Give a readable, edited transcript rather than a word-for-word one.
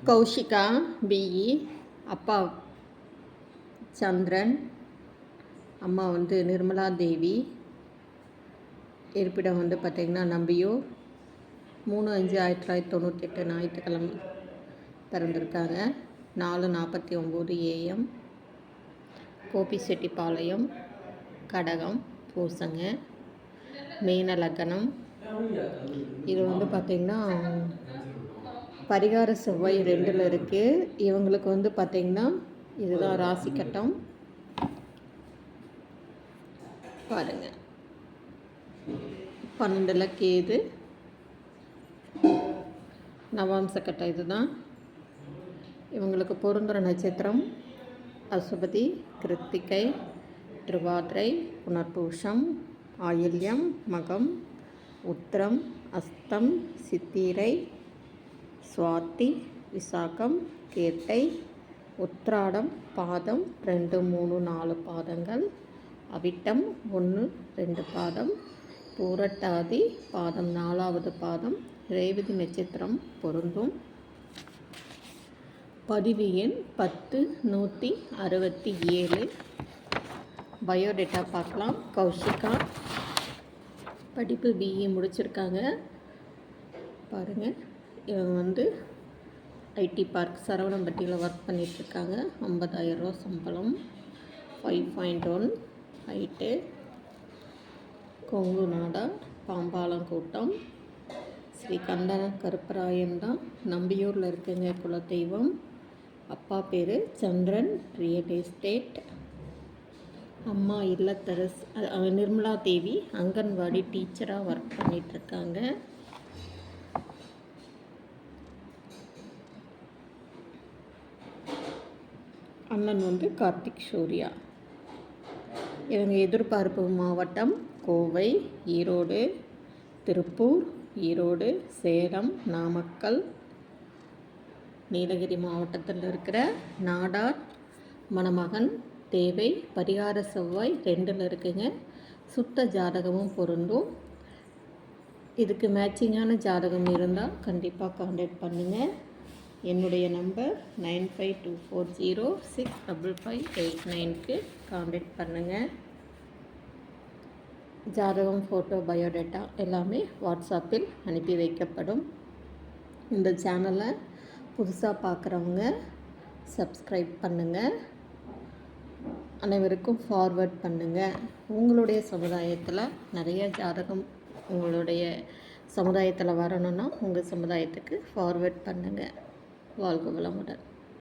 Kaushika BE, அப்பா சந்திரன், அம்மா வந்து நிர்மலா தேவி. இருப்பிடம் வந்து பார்த்திங்கன்னா நம்பியூர். 3/5/1998 ஞாயிற்றுக்கிழமை பிறந்திருக்காங்க. 4:49 AM. கோபிச்செட்டிப்பாளையம், கடகம், பூசங்க, மீன லக்னம். இது வந்து பார்த்திங்கன்னா பரிகார செவ்வாய் 2ல் இருக்குது. இவங்களுக்கு வந்து பார்த்திங்கன்னா இதுதான் ராசி கட்டம் பாருங்கள். 12ல் கேது, நவாம்ச கட்டம் இதுதான். இவங்களுக்கு பொருந்துகிற நட்சத்திரம் அசுபதி, கிருத்திகை, திருவாதிரை, புனர்பூஷம், ஆயில்யம், மகம், உத்திரம், அஸ்தம், சித்திரை, சுவாதி, விசாகம், கேட்டை, உத்திராடம் பாதம் 2, 3, 4 பாதங்கள், அவிட்டம் 1, 2 பாதம், பூரட்டாதி பாதம் 4வது பாதம், ரேவதி நட்சத்திரம் பொருந்தும். பதிவு எண் 10/167. பயோடேட்டா பார்க்கலாம். கௌஷிகா படிப்பு பிஇ முடிச்சிருக்காங்க பாருங்கள். இவங்க வந்து ஐடி பார்க் சரவணம்பட்டியில் ஒர்க் பண்ணிகிட்ருக்காங்க. 50,000 ரூபா சம்பளம். 5.1 ஹைட்டு. கொங்கு நாடா, பாம்பாலம் கூட்டம். ஸ்ரீ கண்டன கருப்பராயன் தான். நம்பியூரில் இருக்குங்க குலதெய்வம். அப்பா பேர் சந்திரன், ரியல் எஸ்டேட். அம்மா இல்லத்தரசி நிர்மலா தேவி, அங்கன்வாடி டீச்சராக ஒர்க் பண்ணிகிட்ருக்காங்க. அண்ணன் வந்து கார்த்திக் சூர்யா. இவங்க எதிர்பார்ப்பு மாவட்டம் கோவை, ஈரோடு, திருப்பூர், ஈரோடு, சேலம், நாமக்கல், நீலகிரி மாவட்டத்தில் இருக்கிற நாடார். மணமகன் தேவை. பரிகார செவ்வாய் 2ல் இருக்குங்க. சுத்த ஜாதகமும் பொருந்தும். இதுக்கு மேட்சிங்கான ஜாதகம் இருந்தால் கண்டிப்பாக கான்டாக்ட் பண்ணுங்கள். என்னுடைய நம்பர் 9524065589க்கு கான்டாக்ட் பண்ணுங்கள். ஜாதகம், ஃபோட்டோ, பயோடேட்டா எல்லாமே வாட்ஸ்அப்பில் அனுப்பி வைக்கப்படும். இந்த சேனலை புதுசாக பார்க்குறவங்க சப்ஸ்கிரைப் பண்ணுங்கள். அனைவருக்கும் ஃபார்வர்ட் பண்ணுங்கள். உங்களுடைய சமுதாயத்தில் நிறைய ஜாதகம் உங்களுடைய சமுதாயத்தில் வரணுன்னா உங்கள் சமுதாயத்துக்கு ஃபார்வர்ட் பண்ணுங்கள். வாழ்க வளமுடன்.